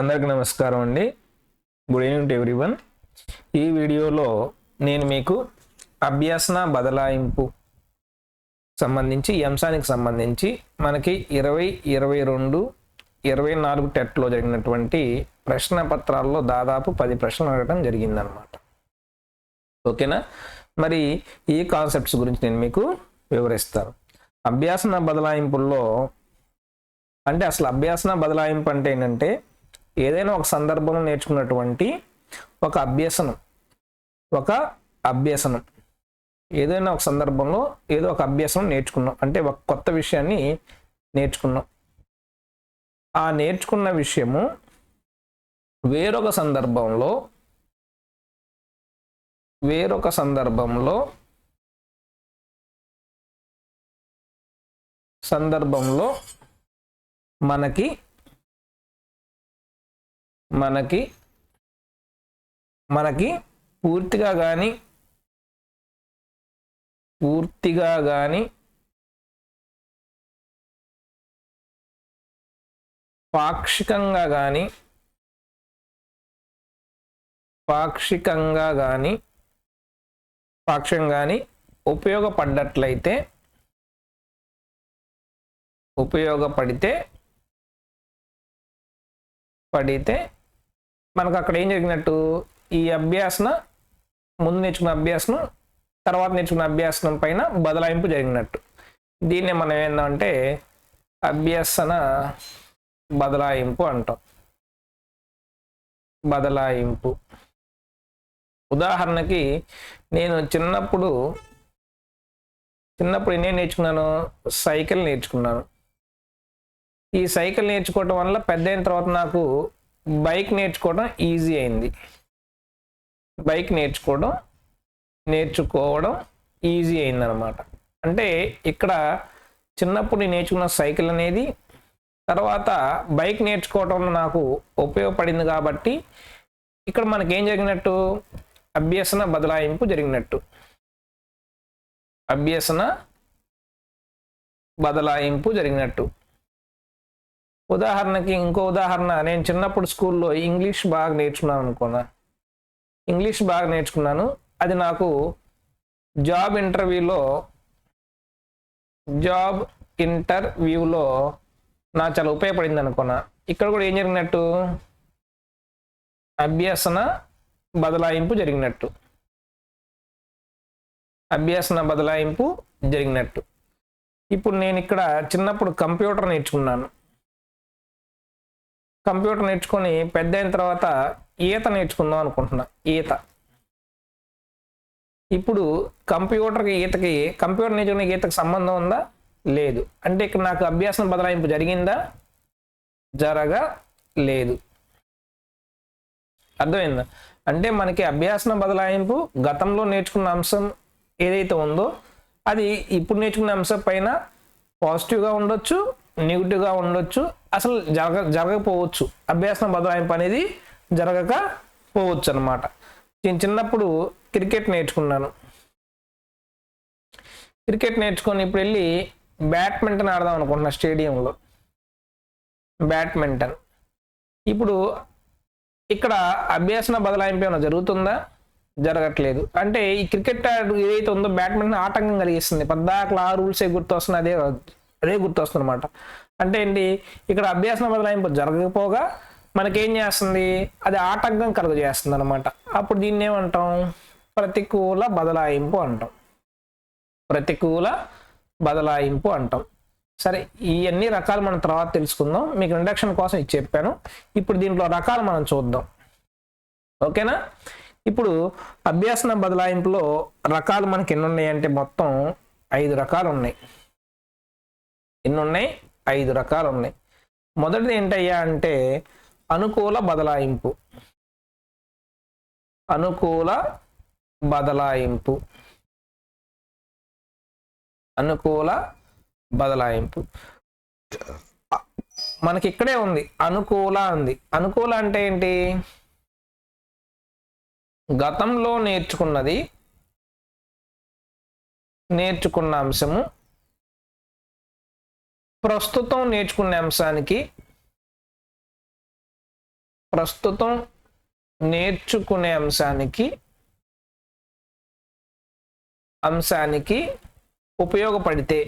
అందరికీ నమస్కారం అండి. Good evening to everyone. ఈ వీడియోలో నేను మీకు అభ్యసన బదలాయింపు సంబంధించి ఈ అంశానికి సంబంధించి మనకి 2022 24 టెట్లో జరిగినటువంటి ప్రశ్న పత్రాల్లో దాదాపు 10 ప్రశ్నలు అడగడం జరిగిందనమాట. ఓకేనా? మరి ఈ కాన్సెప్ట్స్ గురించి నేను మీకు వివరిస్తాను. అభ్యసన బదలాయింపుల్లో అంటే అసలు అభ్యసన బదలాయింపు అంటే ఏంటంటే ఏదైనా ఒక సందర్భంలో నేర్చుకున్నటువంటి ఒక అభ్యసనం ఏదైనా ఒక సందర్భంలో ఏదో ఒక అభ్యసనం నేర్చుకున్నాం అంటే ఒక కొత్త విషయాన్ని నేర్చుకున్నాం. ఆ నేర్చుకున్న విషయము వేరొక సందర్భంలో మనకి పూర్తిగా కానీ పాక్షికంగా కానీ ఉపయోగపడితే మనకు అక్కడ ఏం జరిగినట్టు, ఈ ముందు నేర్చుకున్న అభ్యాసనం తర్వాత నేర్చుకున్న అభ్యాసనం పైన బదలాయింపు జరిగినట్టు. దీన్నే మనం ఏంటంటే అభ్యసన బదలాయింపు అంటాం. ఉదాహరణకి నేను చిన్నప్పుడు నేను నేర్చుకున్నాను, సైకిల్ నేర్చుకున్నాను. ఈ సైకిల్ నేర్చుకోవడం వల్ల పెద్ద అయిన తర్వాత నాకు బైక్ నేర్చుకోవడం ఈజీ అయింది. బైక్ నేర్చుకోవడం ఈజీ అయిందనమాట. అంటే ఇక్కడ చిన్నప్పుడు నేను నేర్చుకున్న సైకిల్ అనేది తర్వాత బైక్ నేర్చుకోవడంలో నాకు ఉపయోగపడింది కాబట్టి ఇక్కడ మనకేం జరిగినట్టు, అభ్యసన బదలాయింపు జరిగినట్టు. ఉదాహరణకి ఇంకో ఉదాహరణ, నేను చిన్నప్పుడు స్కూల్లో ఇంగ్లీష్ బాగా నేర్చుకున్నాను. అది నాకు జాబ్ ఇంటర్వ్యూలో నాకు చాలా ఉపయోగపడింది అనుకున్నా. ఇక్కడ కూడా ఏం జరిగినట్టు, అభ్యసన బదలాయింపు జరిగినట్టు. ఇప్పుడు నేను ఇక్కడ చిన్నప్పుడు కంప్యూటర్ నేర్చుకొని పెద్ద అయిన తర్వాత ఈత నేర్చుకుందాం అనుకుంటున్నా. ఇప్పుడు కంప్యూటర్ నేర్చుకునే ఈతకి సంబంధం ఉందా? లేదు. అంటే ఇక్కడ నాకు అభ్యాసన బదలాయింపు జరిగిందా? జరగలేదు. అర్థమైందా? అంటే మనకి అభ్యాసన బదలాయింపు గతంలో నేర్చుకున్న అంశం ఏదైతే ఉందో అది ఇప్పుడు నేర్చుకున్న అంశం పైన పాజిటివ్గా ఉండొచ్చు, నెగిటివ్గా ఉండొచ్చు, అసలు జరగకపోవచ్చు. అభ్యాసన బదలాయింపు అనేది జరగకపోవచ్చు అనమాట. నేను చిన్నప్పుడు క్రికెట్ నేర్చుకొని ఇప్పుడు వెళ్ళి బ్యాడ్మింటన్ ఆడదాం అనుకుంటున్నా స్టేడియంలో. ఇప్పుడు ఇక్కడ అభ్యాసన బదలాయింపు ఏమైనా జరుగుతుందా? జరగట్లేదు. అంటే ఈ క్రికెట్ ఏదైతే ఉందో బ్యాడ్మింటన్ ఆటంకం కలిగిస్తుంది. పద్దాకలా ఆ రూల్సే గుర్తొస్తుంది, అదే గుర్తొస్తుంది అనమాట. అంటే ఏంటి, ఇక్కడ అభ్యాసన బదలాయింపు జరగకపోగా మనకేం చేస్తుంది, అది ఆటంకం కలుగజేస్తుంది అనమాట. అప్పుడు దీన్ని ఏమంటాం, ప్రతికూల బదలాయింపు అంటాం. సరే, ఈ అన్ని రకాలు మనం తర్వాత తెలుసుకుందాం. మీకు ఇండక్షన్ కోసం ఇది చెప్పాను. ఇప్పుడు దీంట్లో రకాలు మనం చూద్దాం. ఓకేనా? ఇప్పుడు అభ్యసన బదలాయింపులో రకాలు మనకి ఎన్ని ఉన్నాయి అంటే మొత్తం 5 రకాలు ఉన్నాయి. ఎన్ని ఉన్నాయి? 5 రకాలు ఉన్నాయి. మొదటిది ఏంటయ్యా అంటే అనుకూల బదలాయింపు. మనకి ఇక్కడే ఉంది, అనుకూల అంటే ఏంటి, గతంలో నేర్చుకున్న అంశము ప్రస్తుతం నేర్చుకునే అంశానికి ప్రస్తుతం నేర్చుకునే అంశానికి ఉపయోగపడితే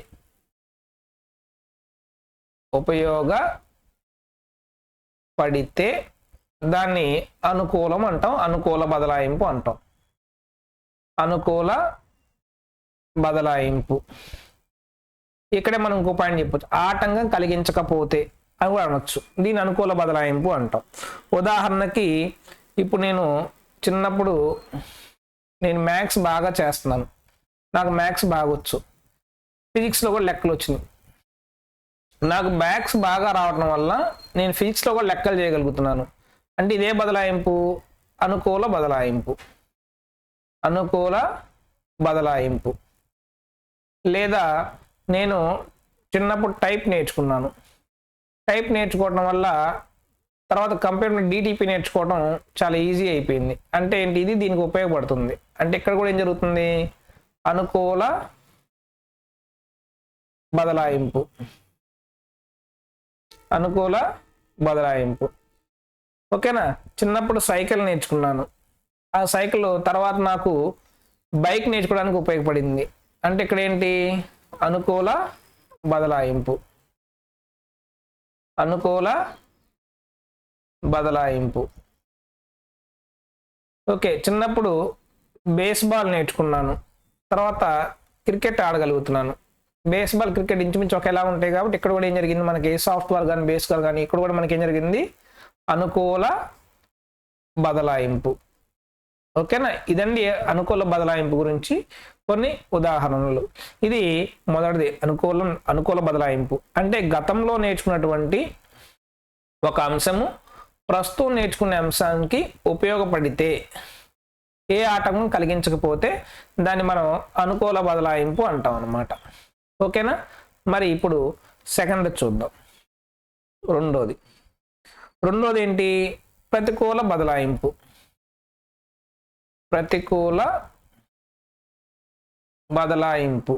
దాన్ని అనుకూలం అంటాం, అనుకూల బదలాయింపు అంటాం. అనుకూల బదలాయింపు. ఇక్కడే మనం ఇంకో పాయింట్ చెప్పొచ్చు, ఆటంకం కలిగించకపోతే అని కూడా అనొచ్చు. దీని అనుకూల బదలాయింపు అంటాం. ఉదాహరణకి ఇప్పుడు నేను చిన్నప్పుడు మ్యాథ్స్ బాగా చేస్తున్నాను, నాకు మ్యాథ్స్ బాగా వచ్చు, ఫిజిక్స్లో కూడా లెక్కలు వచ్చినాయి. నాకు మ్యాథ్స్ బాగా రావడం వల్ల నేను ఫిజిక్స్లో కూడా లెక్కలు చేయగలుగుతున్నాను. అంటే ఇదే బదలాయింపు, అనుకూల బదలాయింపు. అనుకూల బదలాయింపు. లేదా నేను చిన్నప్పుడు టైప్ నేర్చుకున్నాను, టైప్ నేర్చుకోవడం వల్ల తర్వాత కంప్యూటర్ డిటిపి నేర్చుకోవడం చాలా ఈజీ అయిపోయింది. అంటే ఏంటి, ఇది దీనికి ఉపయోగపడుతుంది. అంటే ఇక్కడ కూడా ఏం జరుగుతుంది, అనుకూల బదలాయింపు. అనుకూల బదలాయింపు. ఓకేనా. చిన్నప్పుడు సైకిల్ నేర్చుకున్నాను, ఆ సైకిల్ తర్వాత నాకు బైక్ నేర్చుకోవడానికి ఉపయోగపడింది. అంటే ఇక్కడ ఏంటి, అనుకూల బదలాయింపు. అనుకూల బదలాయింపు. ఓకే, చిన్నప్పుడు బేస్బాల్ నేర్చుకున్నాను, తర్వాత క్రికెట్ ఆడగలుగుతున్నాను. బేస్బాల్ క్రికెట్ ఇంచుమించు ఒకేలా ఉంటాయి కాబట్టి ఇక్కడ కూడా ఏం జరిగింది, మనకి సాఫ్ట్వేర్ కానీ బేస్బాల్ కానీ ఇక్కడ కూడా మనకి ఏం జరిగింది, అనుకూల బదలాయింపు. ఓకేనా. ఇదండి అనుకూల బదలాయింపు గురించి కొన్ని ఉదాహరణలు. ఇది మొదటిది, అనుకూల బదలాయింపు. అంటే గతంలో నేర్చుకున్నటువంటి ఒక అంశము ప్రస్తుతం నేర్చుకునే అంశానికి ఉపయోగపడితే, ఏ ఆటంకం కలిగించకపోతే దాన్ని మనం అనుకూల బదలాయింపు అంటాం అన్నమాట. ఓకేనా. మరి ఇప్పుడు సెకండ్ చూద్దాం. రెండోది ఏంటి, ప్రతికూల బదలాయింపు. ప్రతికూల బదలాయింపు.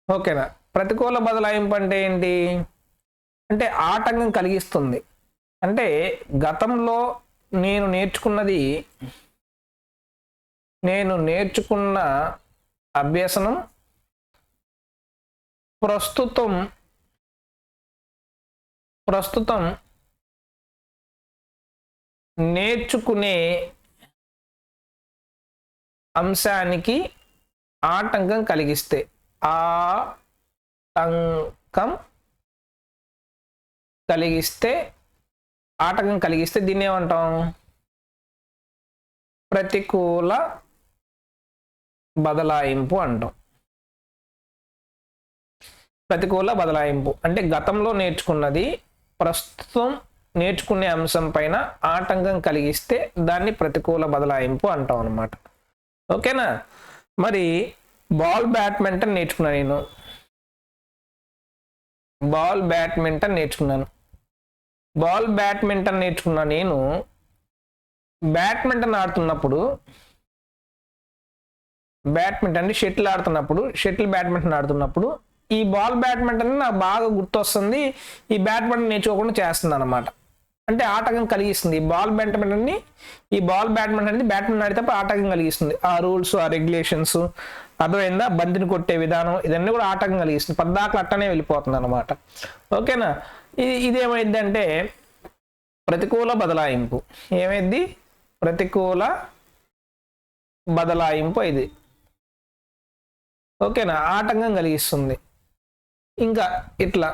ఓకేనా. ప్రతికూల బదలాయింపు అంటే ఏంటి, అంటే ఆటంకం కలిగిస్తుంది. అంటే గతంలో నేను నేర్చుకున్న అభ్యసనం ప్రస్తుతం నేర్చుకునే అంశానికి ఆటంకం కలిగిస్తే దీన్ని ఏమంటాం, ప్రతికూల బదలాయింపు అంటాం. ప్రతికూల బదలాయింపు అంటే గతంలో నేర్చుకున్నది ప్రస్తుతం నేర్చుకునే అంశం పైన ఆటంకం కలిగిస్తే దాన్ని ప్రతికూల బదలాయింపు అంటాం అన్నమాట. ఓకేనా. మరి బాల్ బ్యాడ్మింటన్ నేర్చుకున్నాను. నేను బ్యాడ్మింటన్ ఆడుతున్నప్పుడు, షటిల్ బ్యాడ్మింటన్ ఆడుతున్నప్పుడు ఈ బాల్ బ్యాడ్మింటన్ నాకు బాగా గుర్తొస్తుంది, ఈ బ్యాడ్మింటన్ నేర్చుకోకుండా చేస్తుంది అనమాట. అంటే ఆటంకం కలిగిస్తుంది. ఈ బాల్ బ్యాడ్మింటన్ బ్యాడ్మింటన్ ఆడితే ఆటంకం కలిగిస్తుంది. ఆ రూల్స్, ఆ రెగ్యులేషన్స్ అర్థమైందా, బంతిని కొట్టే విధానం ఇదన్నీ కూడా ఆటంకం కలిగిస్తుంది. పద్దాకలు అట్టనే వెళ్ళిపోతుంది అనమాట. ఓకేనా. ఇదేమైంది అంటే ప్రతికూల బదలాయింపు. ఏమైంది, ప్రతికూల బదలాయింపు ఇది. ఓకేనా. ఆటంకం కలిగిస్తుంది. ఇంకా ఇట్లా.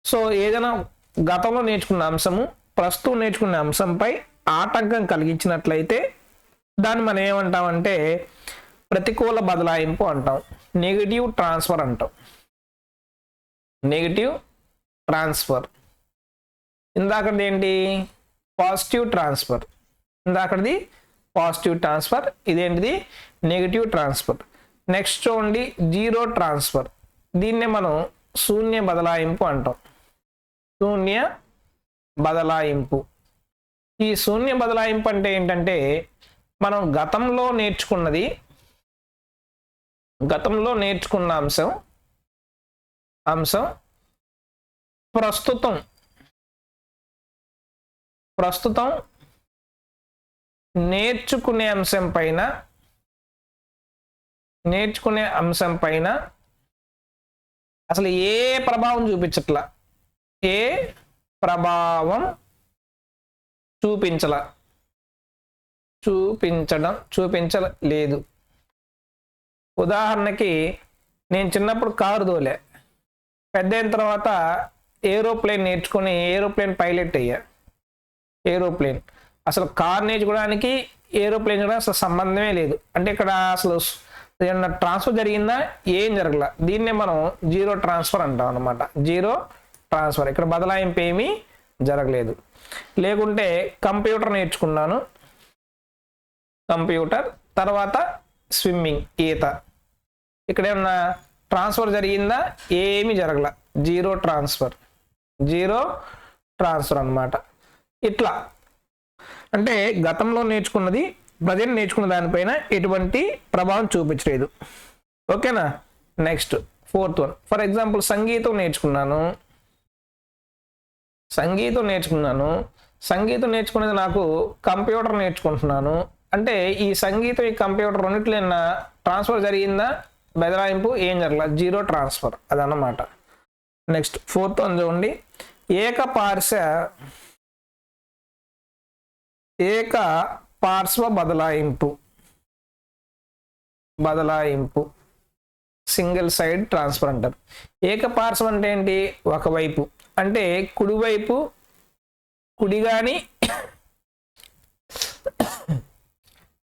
సో ఏదైనా గతంలో నేర్చుకున్న అంశము ప్రస్తుతం నేర్చుకున్న అంశంపై ఆటంకం కలిగించినట్లయితే దాన్ని మనం ఏమంటామంటే ప్రతికూల బదలాయింపు అంటాం. నెగిటివ్ ట్రాన్స్ఫర్ అంటాం. Negative transfer. ఇందాకది ఏంటి, పాజిటివ్ ట్రాన్స్ఫర్. ఇదేంటిది, నెగిటివ్ ట్రాన్స్ఫర్. నెక్స్ట్ చూడండి, జీరో ట్రాన్స్ఫర్. దీన్నే మనం శూన్య బదలాయింపు అంటాం. శూన్య బదలాయింపు. ఈ శూన్య బదలాయింపు అంటే ఏంటంటే మనం గతంలో నేర్చుకున్న అంశం ప్రస్తుతం ప్రస్తుతం నేర్చుకునే అంశం పైన అసలు ఏ ప్రభావం చూపించలేదు. ఉదాహరణకి నేను చిన్నప్పుడు కారు తోలే, పెద్ద అయిన తర్వాత ఏరోప్లేన్ నేర్చుకొని ఏరోప్లేన్ పైలట్ అయ్యా. ఏరోప్లేన్ అసలు కార్ నేర్చుకోవడానికి ఏరోప్లేన్ కూడా అసలు సంబంధమే లేదు. అంటే ఇక్కడ అసలు ఏమన్నా ట్రాన్స్ఫర్ జరిగిందా? ఏం జరగల. దీన్నే మనం జీరో ట్రాన్స్ఫర్ అంటాం అనమాట. జీరో ట్రాన్స్ఫర్, ఇక్కడ బదలాయింపు ఏమీ జరగలేదు. లేకుంటే కంప్యూటర్ నేర్చుకున్నాను, కంప్యూటర్ తర్వాత స్విమ్మింగ్, ఈత, ఇక్కడ ఏమన్నా ట్రాన్స్ఫర్ జరిగిందా? ఏమీ జరగల. జీరో ట్రాన్స్ఫర్ అనమాట. ఇట్లా అంటే గతంలో నేర్చుకున్నది ప్రజెంట్ నేర్చుకున్న దానిపైన ఎటువంటి ప్రభావం చూపించలేదు. ఓకేనా? Next 4th one. For example సంగీతం నేర్చుకున్నాను. సంగీతం నేర్చుకునేది నాకు కంప్యూటర్ నేర్చుకుంటున్నాను అంటే ఈ సంగీతం ఈ కంప్యూటర్ రెండిట్లో ట్రాన్స్ఫర్ జరిగిందా? బదలాయింపు ఏం జరగల. జీరో ట్రాన్స్ఫర్ అదన్నమాట. నెక్స్ట్ 4th వన్ చూడండి. ఏక పార్శ్వ బదలాయింపు సింగిల్ సైడ్ ట్రాన్స్ఫర్ అంటారు. ఏకపార్శ్వం అంటే ఏంటి? ఒకవైపు అంటే కుడివైపు, కుడి కానీ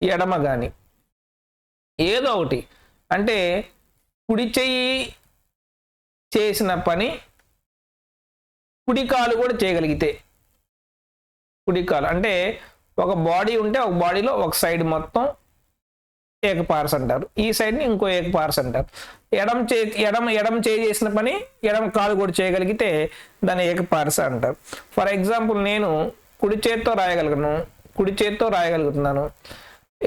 ఎడమ కానీ ఏదో ఒకటి. అంటే కుడి చెయ్యి చేసిన పని కుడి కాలు కూడా చేయగలిగితే, కుడి కాలు అంటే ఒక బాడీ ఉంటే ఒక బాడీలో ఒక సైడ్ మొత్తం ఏకపార్స్ అంటారు, ఈ సైడ్ని ఇంకో ఏకపార్స్ అంటారు. ఎడమ చేయి చేసిన పని ఎడమ కాలు కూడా చేయగలిగితే దాన్ని ఏకపార్స అంటారు. ఫర్ ఎగ్జాంపుల్ నేను కుడి చేత్తో రాయగలుగుతున్నాను.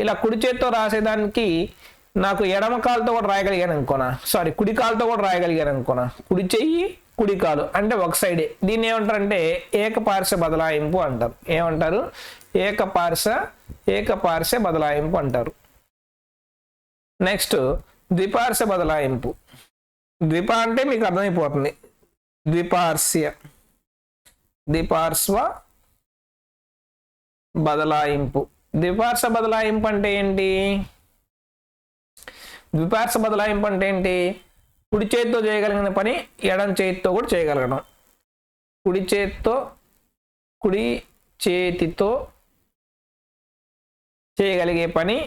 ఇలా కుడి చేత్తో రాసేదానికి నాకు ఎడమ కాలుతో కూడా రాయగలిగాను అనుకోనా, కుడి కాలుతో కూడా రాయగలిగాను అనుకోనా, కుడి చెయ్యి కుడి కాలు అంటే ఒక సైడే. దీన్ని ఏమంటారంటే ఏకపార్శ్వ బదలాయింపు అంటారు. ఏమంటారు? ఏకపార్శ్వ బదలాయింపు అంటారు. నెక్స్ట్ ద్విపార్శ్వ బదలాయింపు. ద్విప అంటే మీకు అర్థమైపోతుంది. ద్విపార్శ్వ బదలాయింపు. ద్విపార్శ్వ బదలాయింపు అంటే ఏంటి? కుడి చేతితో చేయగలిగిన పని ఎడం చేతితో కూడా చేయగలగడం. కుడి చేతితో చేయగలిగే పని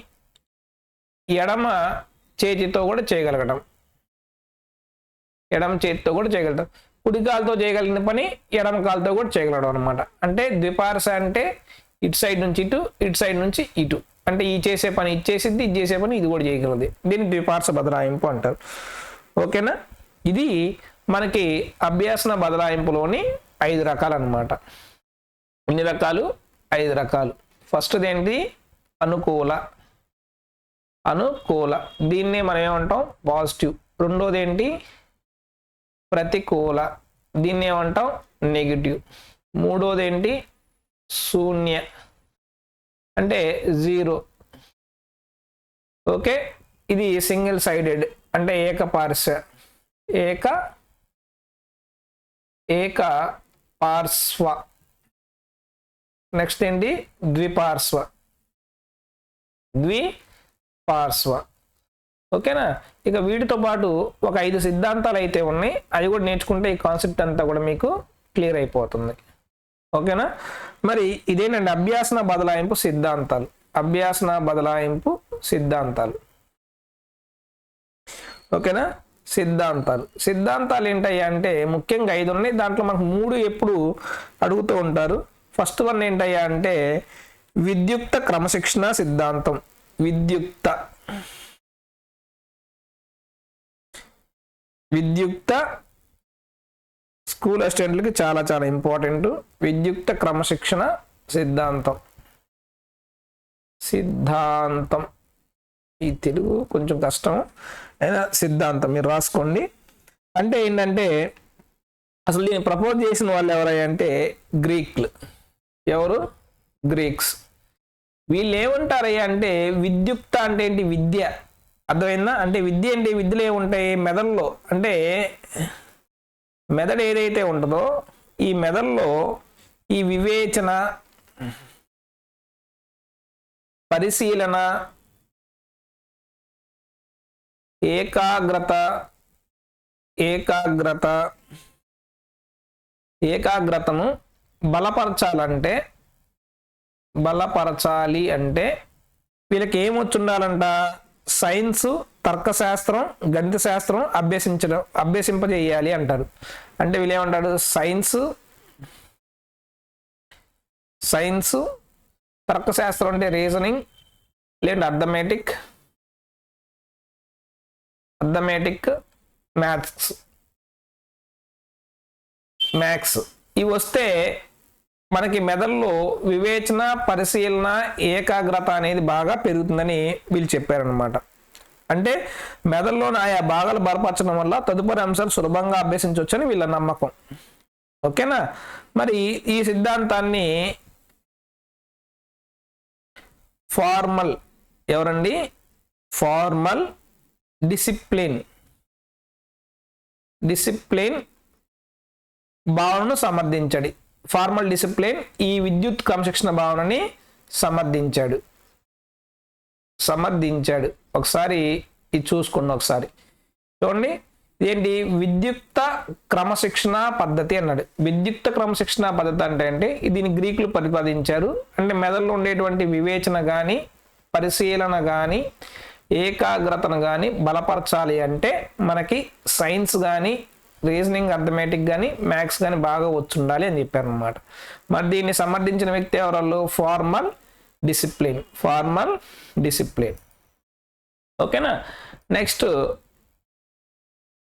ఎడమ చేతితో కూడా చేయగలగడం. కుడి కాలుతో చేయగలిగిన పని ఎడమ కాలుతో కూడా చేయగలగడం అనమాట. అంటే ద్విపార్శ అంటే ఇటు సైడ్ నుంచి ఇటు, ఇటు సైడ్ నుంచి ఇటు. అంటే ఈ చేసే పని ఇది చేసిద్ది, ఇది చేసే పని ఇది కూడా చేయగలదు. దీన్ని ద్విపార్శ బదలాయింపు అంటారు. ఓకేనా? ఇది మనకి అభ్యాసన బదలాయింపులోని 5 రకాలు అనమాట. ఎన్ని రకాలు? 5 రకాలు. ఫస్ట్ది ఏంటి? అనుకూల. దీన్నే మనం ఏమంటాం? పాజిటివ్. రెండోది ఏంటి? ప్రతికూల. దీన్ని ఏమంటాం? నెగిటివ్. మూడోది ఏంటి? శూన్య అంటే 0. ఓకే, ఇది సింగిల్ సైడెడ్ అంటే ఏకపార్శ్వ. నెక్స్ట్ ఏంటి? ద్విపార్శ్వ. ఓకేనా? ఇక వీటితో పాటు ఒక 5 సిద్ధాంతాలు అయితే ఉన్నాయి. అవి కూడా నేర్చుకుంటే ఈ కాన్సెప్ట్ అంతా కూడా మీకు క్లియర్ అయిపోతుంది. ఓకేనా? మరి ఇదేనండి అభ్యాసన బదలాయింపు సిద్ధాంతాలు. ఓకేనా? సిద్ధాంతాలు ఏంటయ్యా అంటే ముఖ్యంగా 5 ఉన్నాయి. దాంట్లో మనకు 3 ఎప్పుడు అడుగుతూ ఉంటారు. ఫస్ట్ వన్ ఏంటయ్యా అంటే విద్యుక్త క్రమశిక్షణ సిద్ధాంతం. విద్యుక్త స్కూల్ అసిస్టెంట్లకి చాలా చాలా ఇంపార్టెంట్. విద్యుక్త క్రమశిక్షణ సిద్ధాంతం. ఈ తెలుగు కొంచెం కష్టం అయినా సిద్ధాంతం మీరు రాసుకోండి. అంటే ఏంటంటే అసలు దీన్ని ప్రపోజ్ చేసిన వాళ్ళు ఎవరంటే గ్రీకులు. ఎవరు? గ్రీక్స్. వీళ్ళు ఏమంటారయ్యా అంటే విద్యుక్త అంటే ఏంటి? విద్య. అర్థమైందా? అంటే విద్య అంటే విద్యలో ఏముంటాయి? మెదడులో, అంటే మెదడు ఏదైతే ఉంటుందో ఈ మెదడులో ఈ వివేచన, పరిశీలన, ఏకాగ్రతను బలపరచాలి అంటే వీళ్ళకి ఏమొచ్చి ఉండాలంట? సైన్స్, తర్కశాస్త్రం, గణిత శాస్త్రం అభ్యసింపజేయాలి అంటారు. అంటే వీళ్ళు ఏమంటారు? సైన్స్, తర్కశాస్త్రం అంటే రీజనింగ్, లేదంటే అర్థమెటిక్, మ్యాథ్స్ ఇవి వస్తే మనకి మెదడులో వివేచన, పరిశీలన, ఏకాగ్రత అనేది బాగా పెరుగుతుందని వీళ్ళు చెప్పారనమాట. అంటే మెదడులోని ఆయా భాగాలు బలపరచడం వల్ల తదుపరి అంశాలు సులభంగా అభ్యసించవచ్చని వీళ్ళ నమ్మకం. ఓకేనా? మరి ఈ సిద్ధాంతాన్ని ఎవరండి? ఫార్మల్ డిసిప్లిన్ భావనను ఫార్మల్ డిసిప్లిన్ ఈ విద్యుత్ క్రమశిక్షణ భావనని సమర్థించాడు. ఒకసారి ఇది చూసుకోండి. ఒకసారి చూడండి, ఏంటి? విద్యుక్త క్రమశిక్షణ పద్ధతి అన్నాడు. విద్యుక్త క్రమశిక్షణ పద్ధతి అంటే దీన్ని గ్రీకులు ప్రతిపాదించారు. అంటే మెదడులో ఉండేటువంటి వివేచన కానీ, పరిశీలన కానీ, ఏకాగ్రతను కానీ బలపరచాలి అంటే మనకి సైన్స్ కానీ, రీజనింగ్, అర్థమెటిక్ కానీ, మ్యాథ్స్ కానీ బాగా వచ్చుండాలి అని చెప్పారు అనమాట. మరి దీన్ని సమర్థించిన వ్యక్తి ఎవరు? Formal discipline. ఓకేనా? నెక్స్ట్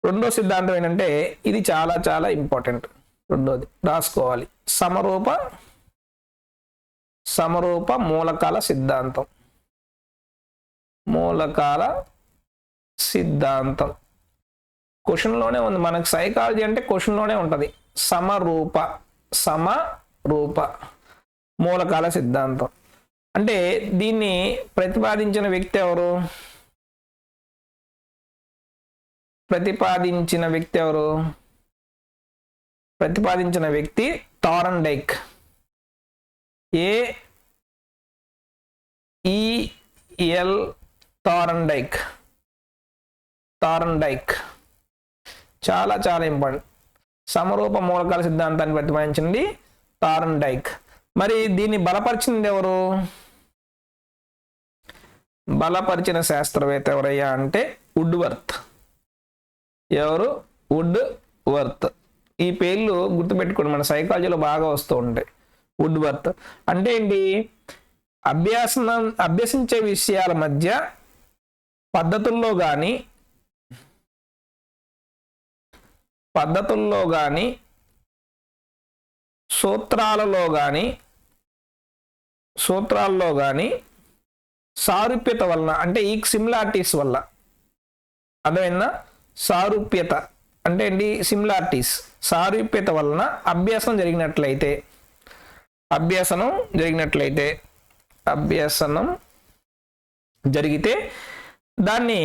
రెండో సిద్ధాంతం ఏంటంటే ఇది చాలా చాలా ఇంపార్టెంట్. రెండోది రాసుకోవాలి. సమరూప మూలకాల సిద్ధాంతం క్వశ్చన్లోనే ఉంది. మనకు సైకాలజీ అంటే క్వశ్చన్లోనే ఉంటుంది. సమరూప మూలకాల సిద్ధాంతం అంటే దీన్ని ప్రతిపాదించిన వ్యక్తి ఎవరు? ప్రతిపాదించిన వ్యక్తి థార్న్డైక్. AEL థార్న్డైక్ చాలా చాలా ఇంపార్టెంట్. సమరూప మూలకాల సిద్ధాంతాన్ని ప్రతిపాదించింది థార్న్డైక్. మరి దీన్ని బలపరిచింది ఎవరు? బలపరిచిన శాస్త్రవేత్త ఎవరయ్యా అంటే వుడ్వర్త్. ఎవరు? వుడ్వర్త్. ఈ పేర్లు గుర్తుపెట్టుకోండి, మన సైకాలజీలో బాగా వస్తూ ఉంటాయి. వుడ్వర్త్ అంటే ఏంటి? అభ్యసించే విషయాల మధ్య పద్ధతుల్లో కానీ సూత్రాలలో కానీ సారూప్యత వలన, అంటే ఈ సిమిలారిటీస్ వల్ల, అర్థమైందా? సారూప్యత అంటే ఏంటి? సిమిలారిటీస్, సారూప్యత వలన అభ్యాసనం జరిగితే దాన్ని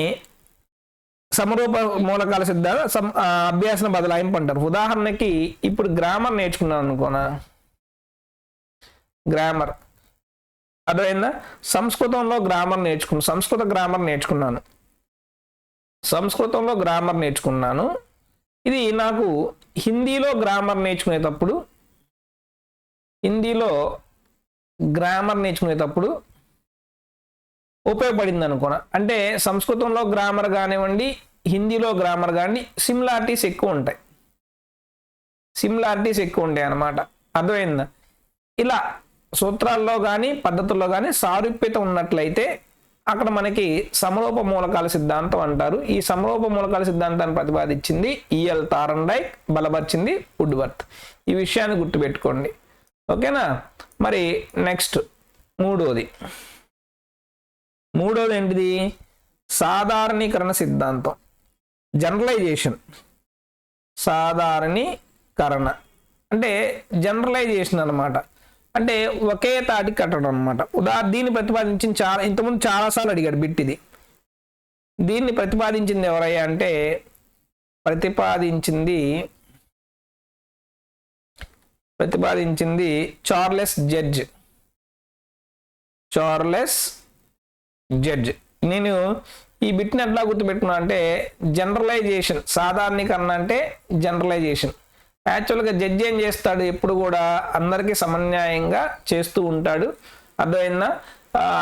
సమరూప మూలకాల సిద్ధాంతం అభ్యాసన బదలాయింపు అంటారు. ఉదాహరణకి ఇప్పుడు గ్రామర్ నేర్చుకున్నాను అనుకోనా, గ్రామర్ అర్థమైందా? సంస్కృతంలో గ్రామర్ నేర్చుకున్నాను. ఇది నాకు హిందీలో గ్రామర్ నేర్చుకునేటప్పుడు ఉపయోగపడింది అనుకోనా. అంటే సంస్కృతంలో గ్రామర్ కానివ్వండి, హిందీలో గ్రామర్ కానీ సిమిలారిటీస్ ఎక్కువ ఉంటాయి అన్నమాట. అర్థమైందా? ఇలా సూత్రాల్లో కానీ పద్ధతుల్లో కానీ సారూప్యత ఉన్నట్లయితే అక్కడ మనకి సమరూప మూలకాల సిద్ధాంతం అంటారు. ఈ సమరూప మూలకాల సిద్ధాంతాన్ని ప్రతిపాదించింది ఈఎల్ థార్న్డైక్, బలపరిచింది వుడ్వర్త్. ఈ విషయాన్ని గుర్తుపెట్టుకోండి. ఓకేనా? మరి నెక్స్ట్ మూడోది ఏంటిది? సాధారణీకరణ సిద్ధాంతం, జనరలైజేషన్. సాధారణీకరణ అంటే జనరలైజేషన్ అన్నమాట. అంటే ఒకే తాటికి కట్టడం అనమాట. దీన్ని ప్రతిపాదించింది ఇంతకుముందు చాలాసార్లు అడిగాడు బిట్ ఇది. దీన్ని ప్రతిపాదించింది ఎవరయ్యా అంటే ప్రతిపాదించింది చార్లెస్ జడ్జ్. నేను ఈ బిట్ని ఎట్లా గుర్తుపెట్టుకున్నా అంటే జనరలైజేషన్, సాధారణీకరణ అంటే జనరలైజేషన్. యాక్చువల్గా జడ్జి ఏం చేస్తాడు, ఎప్పుడు కూడా అందరికీ సమన్యాయంగా చేస్తూ ఉంటాడు. అర్థమైందా?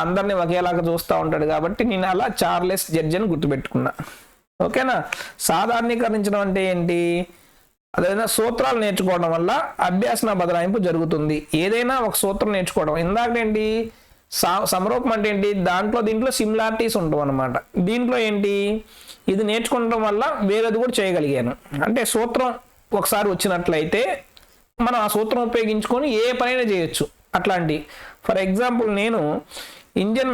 అందరినీ ఒకేలాగా చూస్తూ ఉంటాడు. కాబట్టి నేను అలా చార్లెస్ జడ్జ్ అని గుర్తుపెట్టుకున్నా. ఓకేనా? సాధారణీకరించడం అంటే ఏంటి? అదేవిధంగా సూత్రాలు నేర్చుకోవడం వల్ల అభ్యాసన బదలాయింపు జరుగుతుంది. ఏదైనా ఒక సూత్రం నేర్చుకోవడం. ఇందాకేంటి సమరూపం అంటే ఏంటి? దీంట్లో సిమిలారిటీస్ ఉంటాం అనమాట. దీంట్లో ఏంటి, ఇది నేర్చుకోవడం వల్ల వేరేది కూడా చేయగలిగాను. అంటే సూత్రం ఒకసారి వచ్చినట్లయితే మనం ఆ సూత్రం ఉపయోగించుకొని ఏ పనైనా చేయొచ్చు. అట్లాంటి ఫర్ ఎగ్జాంపుల్ నేను ఇంజన్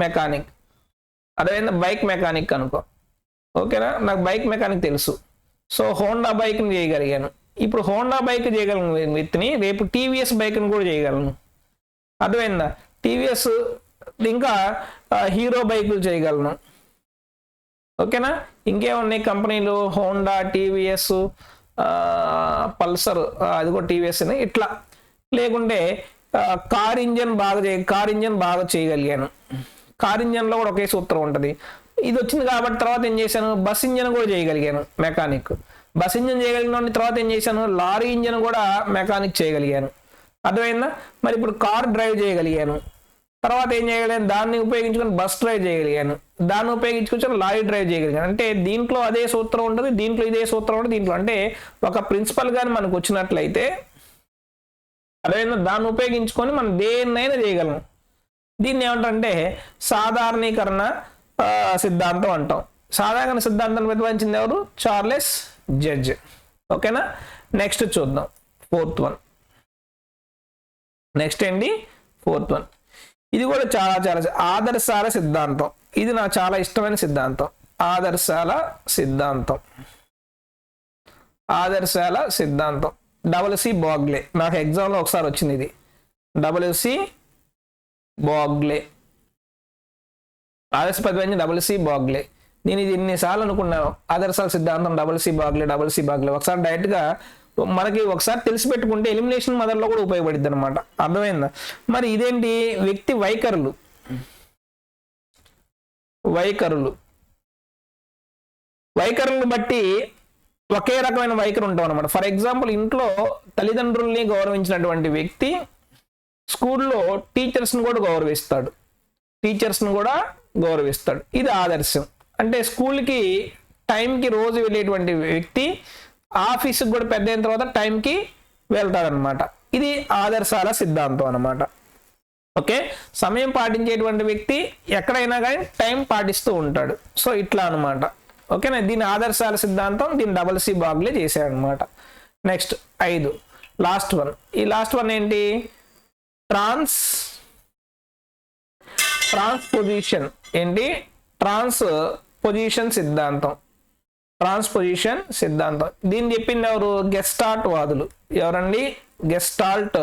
మెకానిక్ అదేవిధంగా బైక్ మెకానిక్ అనుకో. ఓకేనా? నాకు బైక్ మెకానిక్ తెలుసు. సో హోండా బైక్ని చేయగలిగాను. ఇప్పుడు హోండా బైక్ చేయగలను వ్యక్తిని రేపు టీవీఎస్ బైక్ని కూడా చేయగలను. అర్థమైందా? టీవీఎస్ ఇంకా హీరో బైకులు చేయగలను. ఓకేనా? ఇంకేమున్నాయి కంపెనీలు? హోండా, టీవీఎస్, పల్సర్, అది కూడా టీవీఎస్ అని. ఇట్లా లేకుంటే కార్ ఇంజన్ బాగా చేయగలిగాను. కార్ ఇంజన్లో కూడా ఒకే సూత్రం ఉంటుంది. ఇది వచ్చింది కాబట్టి తర్వాత ఏం చేశాను, బస్ ఇంజన్ కూడా చేయగలిగాను మెకానిక్. బస్ ఇంజన్ చేయగలిగిన తర్వాత ఏం చేశాను, లారీ ఇంజన్ కూడా మెకానిక్ చేయగలిగాను. అర్థమైందా? మరి ఇప్పుడు కార్ డ్రైవ్ చేయగలిగాను. తర్వాత ఏం చేయగలిగాను, దాన్ని ఉపయోగించుకొని బస్ డ్రైవ్ చేయగలిగాను. దాన్ని ఉపయోగించుకొని లారీ డ్రైవ్ చేయగలిగాను. అంటే దీంట్లో అదే సూత్రం ఉంటుంది, దీంట్లో ఇదే సూత్రం ఉంటుంది. దీంట్లో అంటే ఒక ప్రిన్సిపల్ కానీ మనకు వచ్చినట్లయితే అదేవిధంగా దాన్ని ఉపయోగించుకొని మనం దేన్నైనా చేయగలం. దీన్ని ఏమంటారంటే సాధారణీకరణ సిద్ధాంతం అంటాం. సాధారణ సిద్ధాంతాన్ని ప్రతిపాదించింది ఎవరు? Charles judge. ఓకేనా? నెక్స్ట్ చూద్దాం, ఫోర్త్ వన్. నెక్స్ట్ ఏంటి? Fourth one. ఇది కూడా చాలా ఆదర్శాల సిద్ధాంతం. ఇది నాకు చాలా ఇష్టమైన సిద్ధాంతం. ఆదర్శాల సిద్ధాంతం WC బాగ్లే. నాకు ఎగ్జామ్లో ఒకసారి వచ్చింది ఇది. WC బాగ్లే ఆదర్శపతిని WC బాగ్లే. నేను ఇది ఎన్నిసార్లు అనుకున్నాను, ఆదర్శాల సిద్ధాంతం WC బాగ్లే. ఒకసారి డైరెక్ట్గా మనకి ఒకసారి తెలిసి పెట్టుకుంటే ఎలిమినేషన్ మొదల్లో కూడా ఉపయోగపడుద్ది అనమాట. అర్థమైందా? మరి ఇదేంటి? వ్యక్తి వైఖరులను బట్టి ఒకే రకమైన వైఖరి ఉంటాం అనమాట. ఫర్ ఎగ్జాంపుల్ ఇంట్లో తల్లిదండ్రుల్ని గౌరవించినటువంటి వ్యక్తి స్కూల్లో టీచర్స్ని కూడా గౌరవిస్తాడు. ఇది ఆదర్శం. అంటే స్కూల్కి టైంకి రోజు వెళ్ళేటువంటి వ్యక్తి ఆఫీస్కి కూడా పెద్ద అయిన తర్వాత టైంకి వెళ్తాడనమాట. ఇది ఆదర్శాల సిద్ధాంతం అనమాట. ఓకే? సమయం పాటించేటువంటి వ్యక్తి ఎక్కడైనా కానీ టైం పాటిస్తూ ఉంటాడు. సో ఇట్లా అనమాట. ఓకేనా? దీని ఆదర్శాల సిద్ధాంతం, దీన్ని WC బాగ్లే చేశాడనమాట. Next 5, last one. ఈ లాస్ట్ వన్ ఏంటి? ట్రాన్స్పోజిషన్. ఏంటి? ట్రాన్స్పోజిషన్ సిద్ధాంతం. దీన్ని చెప్పింది ఎవరు? గెస్టాల్ట్ వాదులు. ఎవరండి? గెస్టాల్ట్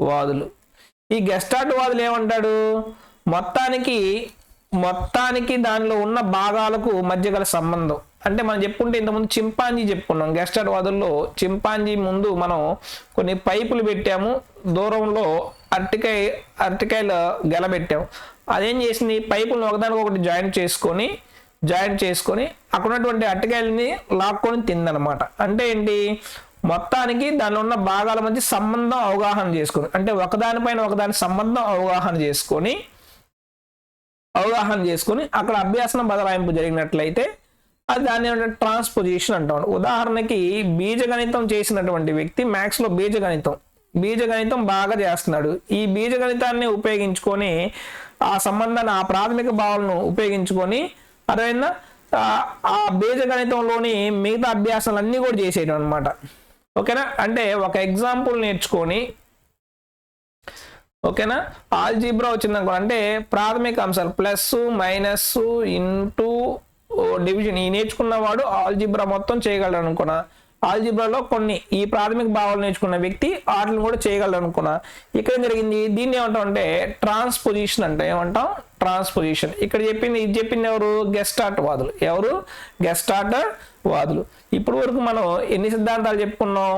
వాదులు. ఈ గెస్టాల్ట్ వాదులు ఏమంటాడు? మొత్తానికి దానిలో ఉన్న భాగాలకు మధ్య గల సంబంధం. అంటే మనం చెప్పుకుంటే ఇంతకుముందు చింపాంజీ చెప్పుకున్నాం. గెస్టాల్ట్ వాదుల్లో చింపాంజీ ముందు మనం కొన్ని పైపులు పెట్టాము, దూరంలో అరటికాయలు గెలబెట్టాము. అదేం చేసింది? పైపులను ఒకదానికొకటి జాయింట్ చేసుకొని అక్కడ ఉన్నటువంటి అరటికాయలని లాక్కొని తిందనమాట. అంటే ఏంటి? మొత్తానికి దానిలో ఉన్న భాగాల మధ్య సంబంధం అవగాహన చేసుకొని, అంటే ఒకదానిపైన ఒకదాని సంబంధం అవగాహన చేసుకొని అక్కడ అభ్యాసన బదలాయింపు జరిగినట్లయితే అది దాన్ని ఏమంటే ట్రాన్స్పోజిషన్ అంటాం. ఉదాహరణకి బీజగణితం చేసినటువంటి వ్యక్తి మ్యాథ్స్లో బీజగణితం బాగా చేస్తున్నాడు. ఈ బీజగణితాన్ని ఉపయోగించుకొని ఆ సంబంధాన్ని, ఆ ప్రాథమిక భావాలను ఉపయోగించుకొని అదేవిధంగా ఆ బీజగణితంలోని మిగతా అభ్యాసాలన్నీ కూడా చేసేయడం అనమాట. ఓకేనా? అంటే ఒక ఎగ్జాంపుల్ నేర్చుకొని, ఓకేనా, ఆల్జీబ్రా వచ్చిందనుకో, అంటే ప్రాథమిక అంశాలు ప్లస్ మైనస్ ఇంటూ డివిజన్ ఈ నేర్చుకున్నవాడు ఆల్జీబ్రా మొత్తం చేయగలడు అనుకున్నా. ఆల్జిబ్రాలో కొన్ని ఈ ప్రాథమిక భావాలు నేర్చుకున్న వ్యక్తి వాటిని కూడా చేయగలరు అనుకున్నా. ఇక్కడ ఏం జరిగింది, దీన్ని ఏమంటాం అంటే ట్రాన్స్పోజిషన్ అంటే ఏమంటాం, ట్రాన్స్పోజిషన్. ఇక్కడ చెప్పింది ఎవరు, గెస్టార్ట్ వాదులు. ఎవరు, గెస్టార్ట్ వాదులు. ఇప్పటి వరకు మనం ఎన్ని సిద్ధాంతాలు చెప్పుకున్నాం,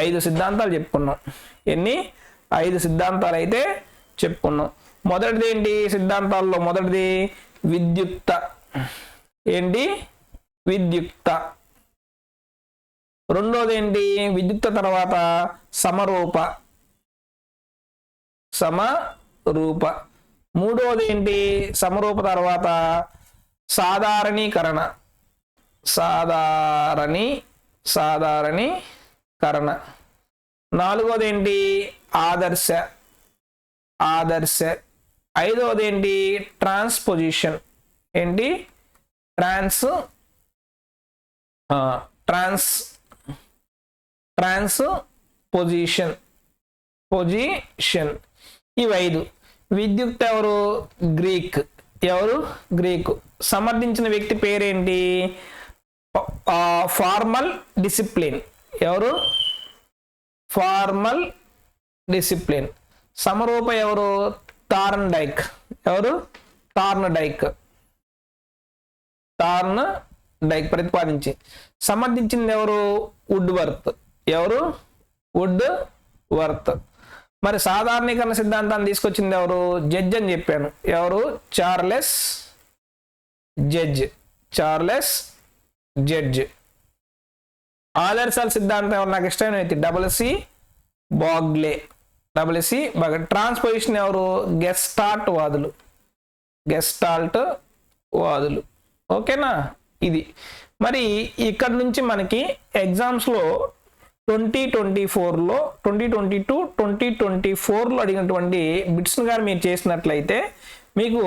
5 సిద్ధాంతాలు చెప్పుకున్నాం. ఎన్ని, 5 సిద్ధాంతాలు అయితే చెప్పుకున్నాం. మొదటిది ఏంటి, సిద్ధాంతాల్లో మొదటిది విద్యుక్త. ఏంటి, విద్యుక్త. రెండోది ఏంటి, విద్యుక్త తర్వాత సమరూప. సమరూప. మూడోది ఏంటి, సమరూప తర్వాత సాధారణీకరణ. సాధారణీకరణ. నాలుగోది ఏంటి, ఆదర్శ. ఐదోది ఏంటి, ట్రాన్స్పోజిషన్. ఏంటి, ట్రాన్స్పోజిషన్. ఇవి 5. విద్యుక్త ఎవరు, గ్రీకు. సమర్థించిన వ్యక్తి పేరేంటి, ఫార్మల్ డిసిప్లిన్. ఎవరు, ఫార్మల్ డిసిప్లిన్. సమరూప ఎవరు, థార్న్డైక్. ఎవరు, థార్న్డైక్ ప్రతిపాదించి. సమర్థించింది ఎవరు, వుడ్వర్త్. ఎవరు, వుడ్వర్త్. మరి సాధారణీకరణ సిద్ధాంతాన్ని తీసుకొచ్చింది ఎవరు, జడ్జ్ అని చెప్పాను. ఎవరు, చార్లెస్ జడ్జ్. ఆదర్శాల సిద్ధాంతం ఎవరు, నాకు ఇష్టమైన వ్యక్తి డబ్ల్యూసి బాగ్లే. ట్రాన్స్పోజిషన్ ఎవరు, గెస్టాల్ట్ వాదులు. ఓకేనా, ఇది. మరి ఇక్కడ నుంచి మనకి ఎగ్జామ్స్లో 2022, 2024లో అడిగినటువంటి బిట్స్ని కానీ మీరు చేసినట్లయితే మీకు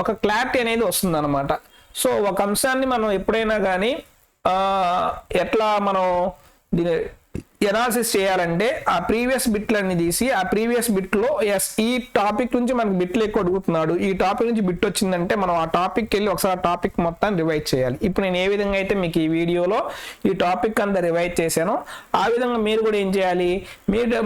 ఒక క్లారిటీ అనేది వస్తుంది అనమాట. సో ఒక అంశాన్ని మనం ఎప్పుడైనా కానీ ఎట్లా మనం దీని ఎనాలిసిస్ చేయాలంటే ఆ ప్రీవియస్ బిట్లన్నీ తీసి ఆ ప్రీవియస్ బిట్లో ఈ టాపిక్ నుంచి మనకి బిట్లు ఎక్కువ అడుగుతున్నాడు, ఈ టాపిక్ నుంచి బిట్ వచ్చిందంటే మనం ఆ టాపిక్కి వెళ్ళి ఒకసారి టాపిక్ మొత్తాన్ని రివైజ్ చేయాలి. ఇప్పుడు నేను ఏ విధంగా అయితే మీకు ఈ వీడియోలో ఈ టాపిక్ అంతా రివైజ్ చేశానో ఆ విధంగా మీరు కూడా ఏం చేయాలి,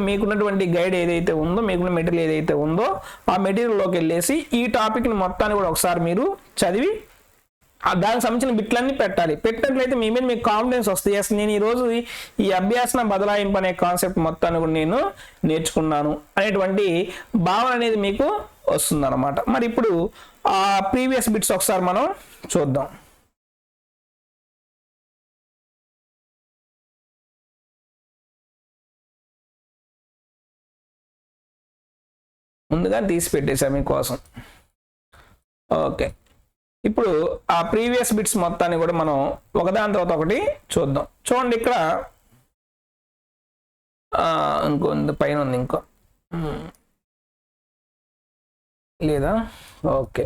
మీకున్నటువంటి గైడ్ ఏదైతే ఉందో, మీకున్న మెటీరియల్ ఏదైతే ఉందో ఆ మెటీరియల్లోకి వెళ్ళేసి ఈ టాపిక్ని మొత్తాన్ని కూడా ఒకసారి మీరు చదివి దానికి సంబంధించిన బిట్లన్నీ పెట్టాలి. పెట్టినట్లయితే మీ మీద మీకు కాన్ఫిడెన్స్ వస్తుంది. ఎస్, నేను ఈరోజు ఈ అభ్యాసన బదలాయింపు అనే కాన్సెప్ట్ మొత్తాన్ని కూడా నేను నేర్చుకున్నాను అనేటువంటి భావన అనేది మీకు వస్తుంది అనమాట. మరి ఇప్పుడు ఆ ప్రీవియస్ బిట్స్ ఒకసారి మనం చూద్దాం. ముందుగా తీసి పెట్టేసా మీకోసం. ఓకే, ఇప్పుడు ఆ ప్రీవియస్ బిట్స్ మొత్తాన్ని కూడా మనం ఒకదాని తర్వాత ఒకటి చూద్దాం. చూడండి, ఇక్కడ ఇంకో పైన ఉంది, ఇంకో లేదా? ఓకే,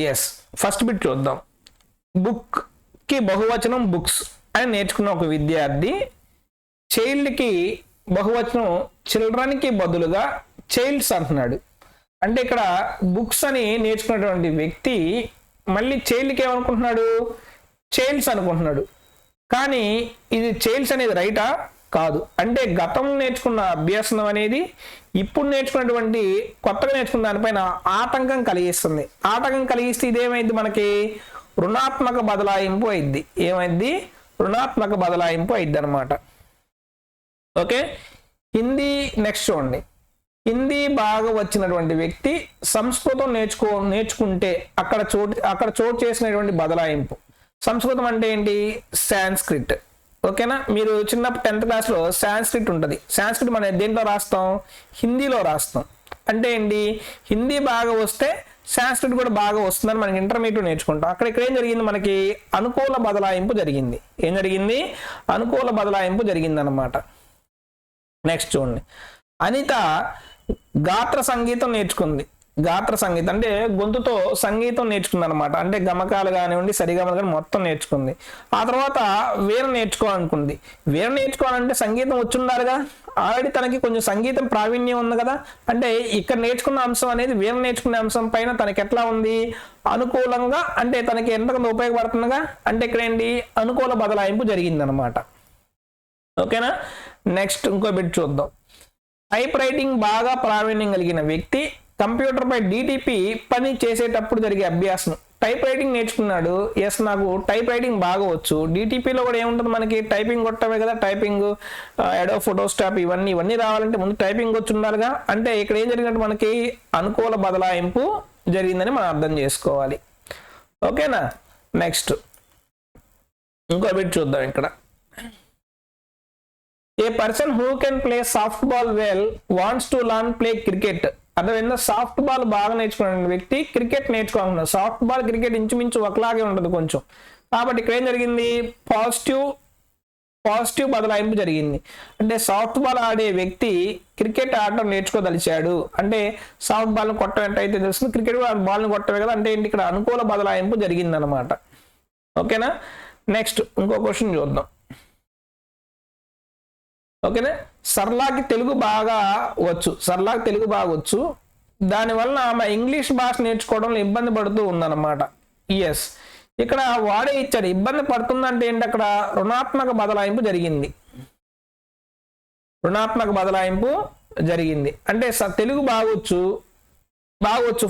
ఎస్, ఫస్ట్ బిట్ చూద్దాం. బుక్కి బహువచనం బుక్స్ అని నేర్చుకున్న ఒక విద్యార్థి చైల్డ్కి బహువచనం చిల్డ్రన్కి బదులుగా చైల్డ్స్ అంటున్నాడు. అంటే ఇక్కడ బుక్స్ అని నేర్చుకున్నటువంటి వ్యక్తి మళ్ళీ చైల్డ్కి ఏమనుకుంటున్నాడు, చైల్డ్స్ అనుకుంటున్నాడు. కానీ ఇది చైల్డ్స్ అనేది రైటా? కాదు. అంటే గతంలో నేర్చుకున్న అభ్యాసనం అనేది ఇప్పుడు నేర్చుకున్నటువంటి కొత్తగా నేర్చుకున్న దానిపైన ఆటంకం కలిగిస్తుంది. ఆటంకం కలిగిస్తే ఇదేమైంది, మనకి రుణాత్మక బదలాయింపు అయింది. ఏమైంది, రుణాత్మక బదలాయింపు అయింది అనమాట. ఓకే, హిందీ నెక్స్ట్ చూడండి. హిందీ బాగా వచ్చినటువంటి వ్యక్తి సంస్కృతం నేర్చుకుంటే అక్కడ చోటు చేసినటువంటి బదలాయింపు. సంస్కృతం అంటే ఏంటి, సాంస్క్రిట్. ఓకేనా, మీరు చిన్నప్పుడు 10th క్లాస్లో సాంస్క్రిట్ ఉంటుంది. సాంస్క్రిట్ మనం దేంట్లో రాస్తాం, హిందీలో రాస్తాం. అంటే ఏంటి, హిందీ బాగా వస్తే సాంస్క్రిట్ కూడా బాగా వస్తుందని మనకి ఇంటర్మీడియట్ నేర్చుకుంటాం. ఇక్కడ ఏం జరిగింది, మనకి అనుకూల బదలాయింపు జరిగింది. ఏం జరిగింది, అనుకూల బదలాయింపు జరిగింది అనమాట. నెక్స్ట్ చూడండి, అనిత గాత్ర సంగీతం నేర్చుకుంది. గాత్ర సంగీతం అంటే గొంతుతో సంగీతం నేర్చుకుంది అనమాట. అంటే గమకాలు కానివ్వండి, సరిగమలు కానీ మొత్తం నేర్చుకుంది. ఆ తర్వాత వీణ నేర్చుకోవాలనుకుంది. వీణ నేర్చుకోవాలంటే సంగీతం వచ్చి ఉండాలిగా. ఆల్రెడీ తనకి కొంచెం సంగీతం ప్రావీణ్యం ఉంది కదా. అంటే ఇక్కడ నేర్చుకున్న అంశం అనేది వీణ నేర్చుకునే అంశం పైన తనకి ఎట్లా ఉంది, అనుకూలంగా, అంటే తనకి ఎంతకంత ఉపయోగపడుతుందిగా. అంటే ఇక్కడ ఏంటి, అనుకూల బదలాయింపు జరిగిందనమాట. ఓకేనా. నెక్స్ట్ ఇంకో బిట్ చూద్దాం. టైప్ రైటింగ్ బాగా ప్రావీణ్యం కలిగిన వ్యక్తి కంప్యూటర్ పై డిటిపి పని చేసేటప్పుడు జరిగే అభ్యాసం. టైప్ రైటింగ్ నేర్చుకున్నాడు, ఎస్ నాకు టైప్ రైటింగ్ బాగా వచ్చు. డిటిపిలో కూడా ఏముంటుంది, మనకి టైపింగ్ కొట్టమే కదా. టైపింగ్, ఎడో ఫోటోస్టాప్ ఇవన్నీ రావాలంటే ముందు టైపింగ్ వచ్చి ఉండాలిగా. అంటే ఇక్కడ ఏం జరిగినట్టు, మనకి అనుకూల బదలాయింపు జరిగిందని మనం అర్థం చేసుకోవాలి. ఓకేనా. నెక్స్ట్ ఇంకో బిట్ చూద్దాం. ఇక్కడ a person who can play soft ball well wants to learn play cricket. అర్థమైందా. సాఫ్ట్ బాల్ బాగా నేర్చుకున్న వ్యక్తి క్రికెట్ నేర్చుకోవాలన్నారు. సాఫ్ట్ బాల్ క్రికెట్ ఇంచుమించు ఒకలాగే ఉంటుంది కొంచెం. కాబట్టి ఇక్కడ ఏం జరిగింది, పాజిటివ్ బదలాయింపు జరిగింది. అంటే సాఫ్ట్ బాల్ ఆడే వ్యక్తి క్రికెట్ ఆడటం నేర్చుకోదలిచాడు. అంటే సాఫ్ట్ బాల్ని కొట్టడం ఏంటైతే తెలుస్తుంది, క్రికెట్ బాల్ని కొట్టవే కదా. అంటే ఏంటి, ఇక్కడ అనుకూల బదలాయింపు జరిగింది అనమాట. ఓకేనా. నెక్స్ట్ ఇంకో క్వశ్చన్ చూద్దాం. ఓకేనా. సర్లాకి తెలుగు బాగా వచ్చు. దానివల్ల ఆమె ఇంగ్లీష్ భాష నేర్చుకోవడంలో ఇబ్బంది పడుతూ ఉందన్నమాట. ఎస్, ఇక్కడ వాడే ఇచ్చాడు. ఇబ్బంది పడుతుందంటే ఏంటి, అక్కడ రుణాత్మక బదలాయింపు జరిగింది. అంటే తెలుగు బాగొచ్చు.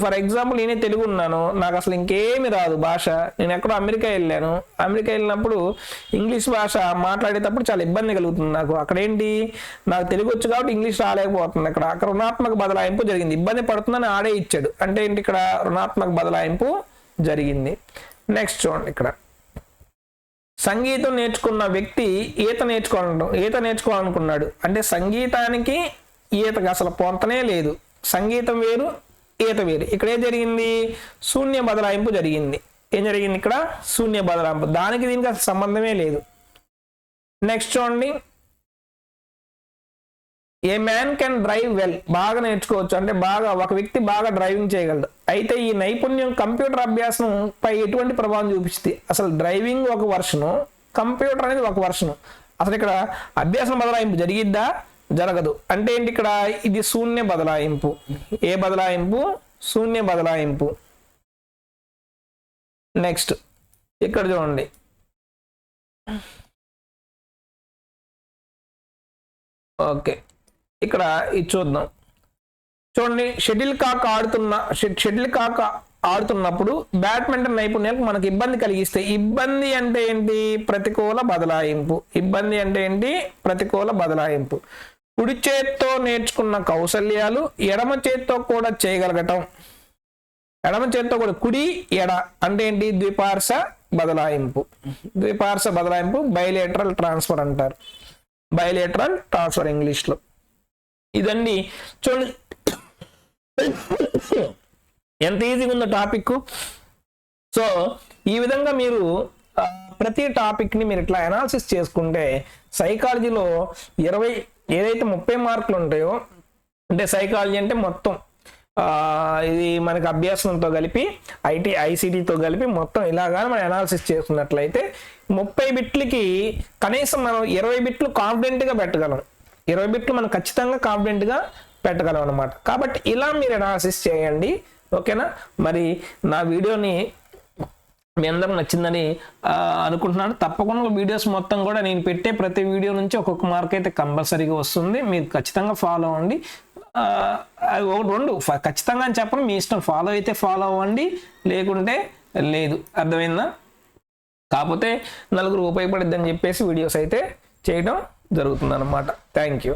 ఫర్ ఎగ్జాంపుల్ నేనే తెలుగు ఉన్నాను, నాకు అసలు ఇంకేమి రాదు భాష. నేను ఎక్కడో అమెరికా వెళ్ళినప్పుడు ఇంగ్లీష్ భాష మాట్లాడేటప్పుడు చాలా ఇబ్బంది కలుగుతుంది నాకు. అక్కడ ఏంటి, నాకు తెలుగు వచ్చు కాబట్టి ఇంగ్లీష్ రాలేకపోతుంది. అక్కడ రుణాత్మక బదలాయింపు జరిగింది. ఇబ్బంది పడుతుందని ఆడే ఇచ్చాడు. అంటే ఏంటి, ఇక్కడ రుణాత్మక బదలాయింపు జరిగింది. నెక్స్ట్ చూడండి. ఇక్కడ సంగీతం నేర్చుకున్న వ్యక్తి ఈత నేర్చుకోవాలనుకున్నాడు. అంటే సంగీతానికి ఈతకి అసలు పొంతనే లేదు. సంగీతం వేరు, ఈత వేరు. ఇక్కడ ఏం జరిగింది, శూన్య బదలాయింపు జరిగింది. ఏం జరిగింది, ఇక్కడ శూన్య బదలాయింపు. దానికి దీనికి అసలు సంబంధమే లేదు. నెక్స్ట్ చూడండి. ఏ మ్యాన్ కెన్ డ్రైవ్ వెల్. బాగా నేర్చుకోవచ్చు. అంటే ఒక వ్యక్తి బాగా డ్రైవింగ్ చేయగలడు. అయితే ఈ నైపుణ్యం కంప్యూటర్ అభ్యాసం పై ఎటువంటి ప్రభావం చూపిస్తుంది. అసలు డ్రైవింగ్ ఒక వర్షను, కంప్యూటర్ అనేది ఒక వర్షను. అసలు ఇక్కడ అభ్యాసం బదలాయింపు జరిగిద్దా, జరగదు. అంటే ఏంటి, ఇక్కడ ఇది శూన్య బదలాయింపు. ఏ బదలాయింపు, శూన్య బదలాయింపు. నెక్స్ట్ ఇక్కడ చూడండి. ఓకే, ఇక్కడ ఇది చూద్దాం. చూడండి, షటిల్ కాక్ ఆడుతున్నప్పుడు బ్యాడ్మింటన్ నైపుణ్యాలకు మనకు ఇబ్బంది కలిగిస్తే, ఇబ్బంది అంటే ఏంటి, ప్రతికూల బదలాయింపు. కుడి చేత్తో నేర్చుకున్న కౌశల్యాలు ఎడమ చేత్తో కూడా చేయగలగటం. కుడి ఎడ అంటే ఏంటి, ద్విపార్శ బదలాయింపు. బైలేటరల్ ట్రాన్స్ఫర్ అంటారు. ఇంగ్లీష్లో. ఇదండి చూడండి ఎంత ఈజీగా ఉందో టాపిక్. సో ఈ విధంగా మీరు ప్రతి టాపిక్ని మీరు ఇట్లా అనాలిసిస్ చేసుకుంటే సైకాలజీలో 30 మార్కులు ఉంటాయో, అంటే సైకాలజీ అంటే మొత్తం ఇది మనకి అభ్యాసంతో కలిపి ఐసీటీతో కలిపి మొత్తం ఇలాగా మనం అనాలిసిస్ చేసుకున్నట్లయితే 30 బిట్లకి కనీసం మనం 20 బిట్లు కాన్ఫిడెంట్గా పెట్టగలం. 20 బిట్లు మనం ఖచ్చితంగా కాన్ఫిడెంట్గా పెట్టగలం అనమాట. కాబట్టి ఇలా మీరు అనాలిసిస్ చేయండి. ఓకేనా. మరి నా వీడియోని మీ అందరికి నచ్చిందని అనుకుంటున్నాను. తప్పకుండా వీడియోస్ మొత్తం కూడా నేను పెట్టే ప్రతి వీడియో నుంచి ఒక్కొక్క మార్క్ అయితే కంపల్సరీగా వస్తుంది. మీరు ఖచ్చితంగా ఫాలో అవ్వండి. 2 ఖచ్చితంగా అని చెప్పండి, మీ ఇష్టం. ఫాలో అయితే ఫాలో అవ్వండి, లేకుంటే లేదు. అర్థమైందా. కాకపోతే నలుగురు ఉపయోగపడిద్దని చెప్పేసి వీడియోస్ అయితే చేయడం జరుగుతుంది అన్నమాట. Thank you.